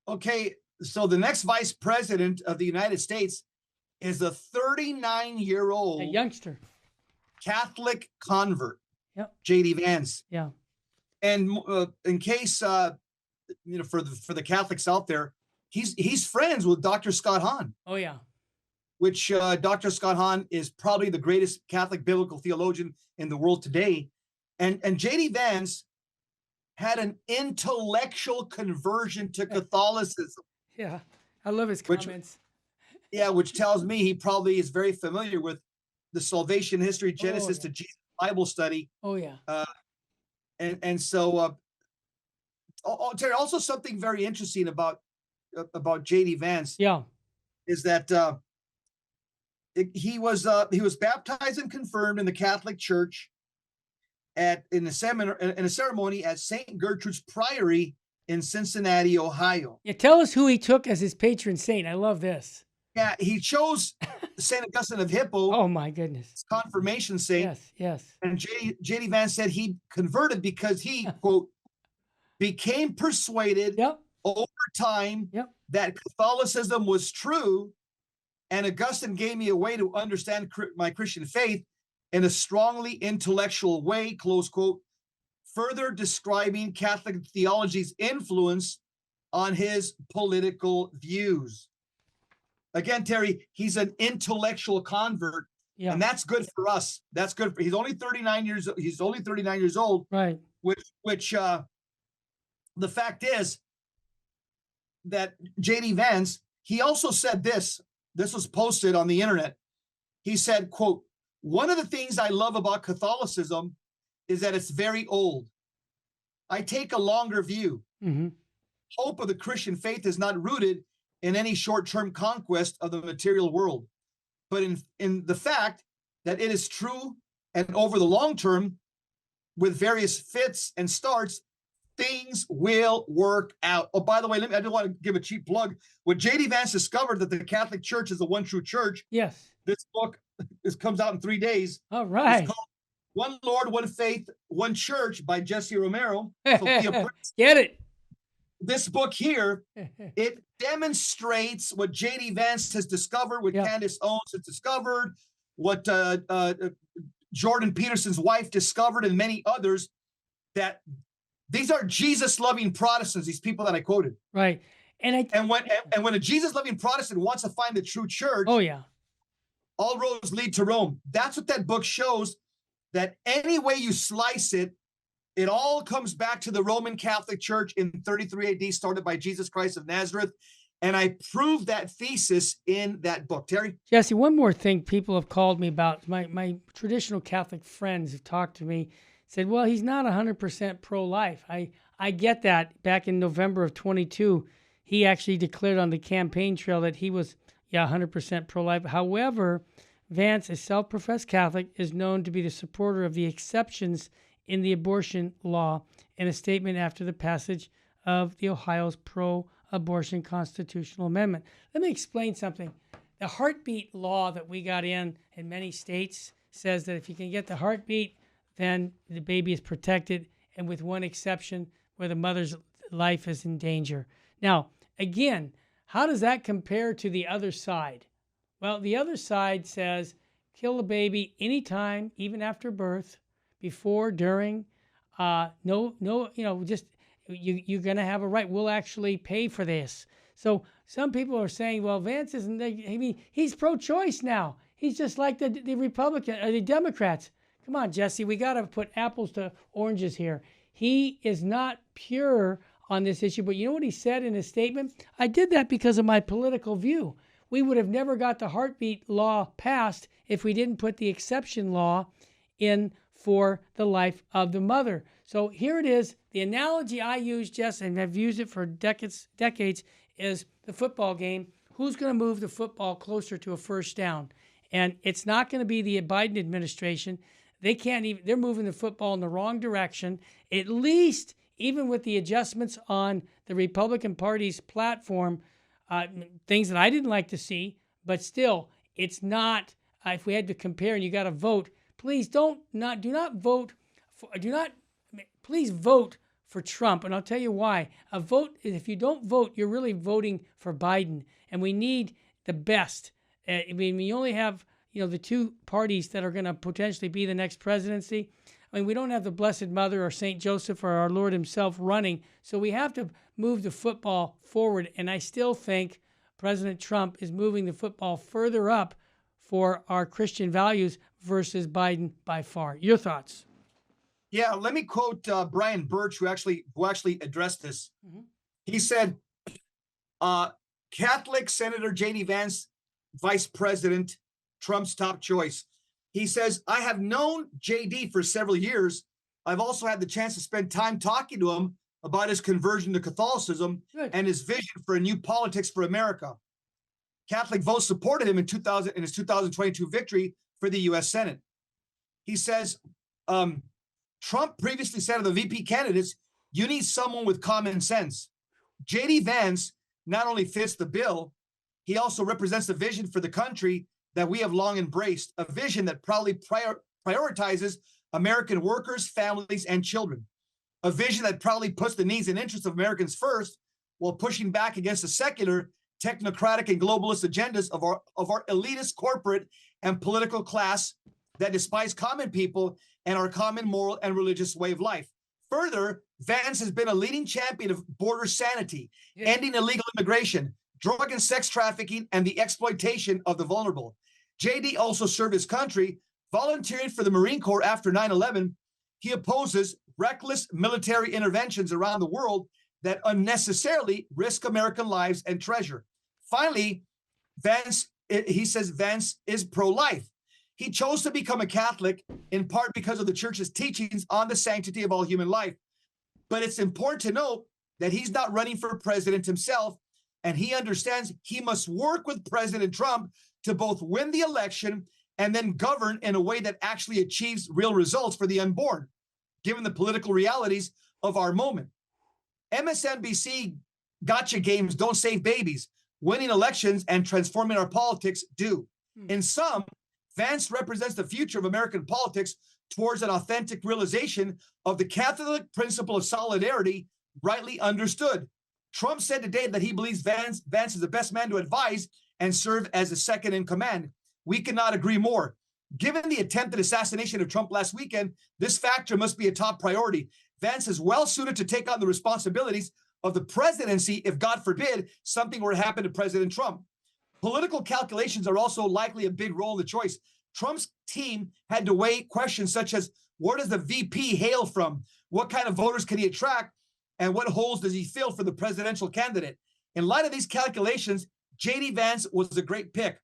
Okay, so the next vice president of the United States is a 39-year-old A youngster. Catholic convert, Yep. J.D. Vance. Yeah. And in case for the Catholics out there, he's friends with Dr. Scott Hahn, Oh, yeah. which Dr. Scott Hahn is probably the greatest Catholic biblical theologian in the world today. And J.D. Vance had an intellectual conversion to Catholicism. Yeah. I love his Which comments. which tells me he probably is very familiar with the salvation history, Oh, Genesis yeah. to Jesus Bible study. Oh, yeah. And so Terry, also something very interesting about J.D. Vance Yeah. is that he was baptized and confirmed in the Catholic Church in a ceremony at St. Gertrude's Priory in Cincinnati, Ohio. Yeah. Tell us who he took as his patron saint. I love this. Yeah, he chose St. Augustine of Hippo, Oh, my goodness. his confirmation saint. Yes. Yes. And J.D. Vance said he converted because he, quote, became persuaded Yep. over time Yep. that Catholicism was true, and Augustine gave me a way to understand my Christian faith in a strongly intellectual way, close quote, further describing Catholic theology's influence on his political views. Again, Terry, he's an intellectual convert, Yeah. and that's good for us. That's good. He's only 39 years old. Right. Which the fact is that J.D. Vance, he also said this was posted on the internet. He said, quote, "One of the things I love about Catholicism is that it's very old. I take a longer view. Mm-hmm. Hope of the Christian faith is not rooted in any short-term conquest of the material world, but in the fact that it is true, and over the long term, with various fits and starts, things will work out." Oh, by the way, I don't want to give a cheap plug. When J.D. Vance discovered that the Catholic Church is the one true church, Yes. this book comes out in 3 days. All right. It's called One Lord, One Faith, One Church by Jesse Romero. Get it. This book here, it demonstrates what J.D. Vance has discovered, what Candace Owens has discovered, what Jordan Peterson's wife discovered, and many others, that these are Jesus-loving Protestants, these people that I quoted. Right. And when a Jesus-loving Protestant wants to find the true church, oh, yeah, all roads lead to Rome. That's what that book shows, that any way you slice it, it all comes back to the Roman Catholic Church in 33 AD, started by Jesus Christ of Nazareth. And I proved that thesis in that book. Terry? Jesse, one more thing people have called me about. My traditional Catholic friends have talked to me, said, well, he's not 100% pro-life. I get that. Back in November of 22, he actually declared on the campaign trail that he was, 100% pro-life. However, Vance, a self-professed Catholic, is known to be the supporter of the exceptions in the abortion law in a statement after the passage of the Ohio's pro-abortion constitutional amendment. Let me explain something. The heartbeat law that we got in many states says that if you can get the heartbeat, then the baby is protected, and with one exception, where the mother's life is in danger. Now, again, how does that compare to the other side? Well, the other side says kill the baby anytime, even after birth, before, during, you're going to have a right. We'll actually pay for this. So some people are saying, well, Vance isn't, he's pro-choice now. He's just like the Republican, or the Democrats. Come on, Jesse, we got to put apples to oranges here. He is not pure on this issue, but you know what he said in his statement? I did that because of my political view. We would have never got the heartbeat law passed if we didn't put the exception law in for the life of the mother. So here it is. The analogy I use, Jess, and have used it for decades, is the football game. Who's going to move the football closer to a first down? And it's not going to be the Biden administration. They're moving the football in the wrong direction. At least, even with the adjustments on the Republican Party's platform, things that I didn't like to see, but still, it's not, if we had to compare and you got to vote, please please vote for Trump, and I'll tell you why. A vote, if you don't vote, you're really voting for Biden, and we need the best. I mean, we only have, the two parties that are going to potentially be the next presidency. I mean, we don't have the Blessed Mother or St. Joseph or our Lord himself running, so we have to move the football forward, and I still think President Trump is moving the football further up for our Christian values versus Biden by far. Your thoughts? Yeah, let me quote Brian Birch, who actually addressed this. He said, Catholic Senator J.D. Vance, Vice President, Trump's top choice. He says, I have known J.D. for several years. I've also had the chance to spend time talking to him about his conversion to Catholicism and his vision for a new politics for America. Catholic votes supported him in his 2022 victory for the U.S. Senate. He says, Trump previously said of the VP candidates, you need someone with common sense. J.D. Vance not only fits the bill, he also represents the vision for the country that we have long embraced, a vision that proudly prioritizes American workers, families, and children, a vision that proudly puts the needs and interests of Americans first while pushing back against the secular, technocratic, and globalist agendas of our elitist corporate and political class that despise common people and our common moral and religious way of life. Further, Vance has been a leading champion of border sanity, ending illegal immigration, drug and sex trafficking, and the exploitation of the vulnerable. JD also served his country, volunteering for the Marine Corps after 9/11. He opposes reckless military interventions around the world that unnecessarily risk American lives and treasure. Finally, he says Vance is pro-life. He chose to become a Catholic in part because of the church's teachings on the sanctity of all human life. But it's important to note that he's not running for president himself, and he understands he must work with President Trump to both win the election and then govern in a way that actually achieves real results for the unborn, given the political realities of our moment. MSNBC gotcha games don't save babies. Winning elections and transforming our politics do. In sum, Vance represents the future of American politics towards an authentic realization of the Catholic principle of solidarity rightly understood. Trump said today that he believes Vance is the best man to advise and serve as a second in command. We cannot agree more. Given the attempted assassination of Trump last weekend, this factor must be a top priority. Vance is well suited to take on the responsibilities of the presidency if, God forbid, something were to happen to President Trump. Political calculations are also likely a big role in the choice. Trump's team had to weigh questions such as, where does the VP hail from? What kind of voters can he attract? And what holes does he fill for the presidential candidate? In light of these calculations, J.D. Vance was a great pick.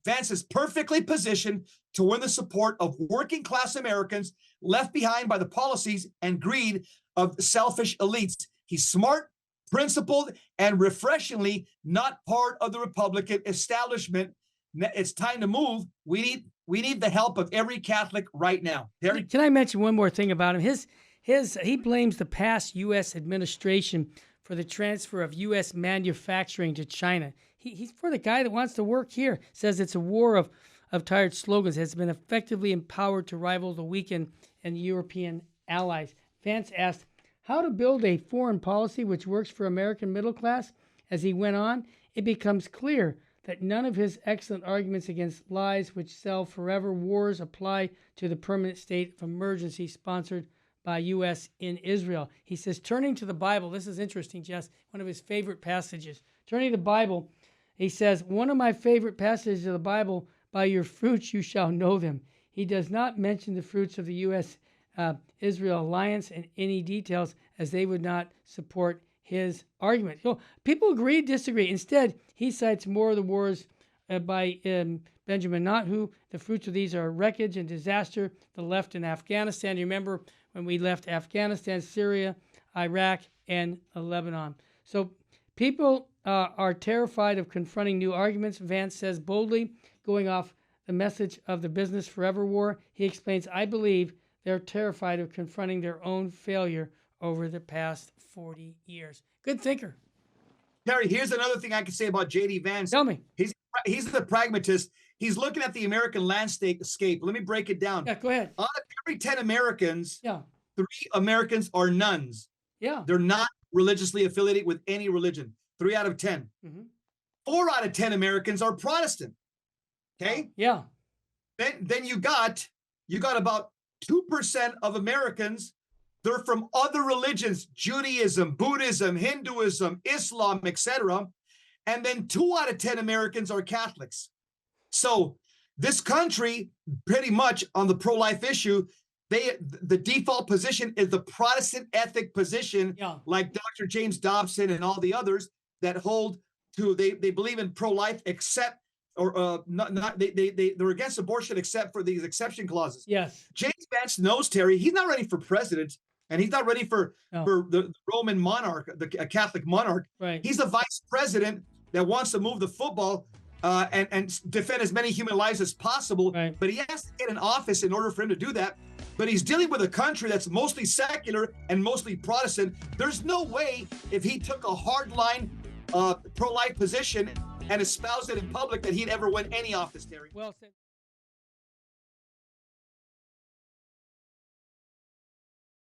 Vance is perfectly positioned to win the support of working class Americans left behind by the policies and greed of selfish elites. He's smart, principled, and refreshingly not part of the Republican establishment. It's time to move. We need the help of every Catholic right now. Harry? Can I mention one more thing about him? He blames the past U.S. administration for the transfer of U.S. manufacturing to China. He's for the guy that wants to work here. Says it's a war of tired slogans. Has been effectively empowered to rival the weakened and European allies. Vance asked how to build a foreign policy which works for American middle class. As he went on, it becomes clear that none of his excellent arguments against lies which sell forever wars apply to the permanent state of emergency sponsored by U.S. in Israel. He says, turning to the Bible, this is interesting, Jess, one of his favorite passages. Turning to the Bible, he says, one of my favorite passages of the Bible, by your fruits you shall know them. He does not mention the fruits of the U.S. Israel alliance in any details, as they would not support his argument. People agree, disagree. Instead, he cites more of the wars by Benjamin Netanyahu. The fruits of these are wreckage and disaster. The left in Afghanistan. You remember when we left Afghanistan, Syria, Iraq, and Lebanon. So people are terrified of confronting new arguments. Vance says boldly, going off the message of the Business Forever War, he explains, I believe they're terrified of confronting their own failure over the past 40 years. Good thinker. Terry, here's another thing I can say about J.D. Vance. Tell me. He's the pragmatist. He's looking at the American landscape. Let me break it down. Yeah, go ahead. Out of every 10 Americans, 3 Americans are nuns. Yeah. They're not religiously affiliated with any religion. 3 out of 10. Mm-hmm. 4 out of 10 Americans are Protestant. Okay. Yeah. Then you got about 2% of Americans. They're from other religions: Judaism, Buddhism, Hinduism, Islam, etc. And then 2 out of 10 Americans are Catholics. So this country, pretty much on the pro-life issue, the default position is the Protestant ethic position, Yeah. like Dr. James Dobson and all the others that hold to, they believe in pro-life except, or they're against abortion except for these exception clauses. Yes. James Vance knows, Terry, he's not ready for president, and he's not ready for the Roman monarch, the Catholic monarch. Right. He's a vice president that wants to move the football and defend as many human lives as possible. Right. But he has to get in office in order for him to do that. But he's dealing with a country that's mostly secular and mostly Protestant. There's no way, if he took a hardline pro-life position and espoused it in public, that he'd ever win any office, Terry. Well said.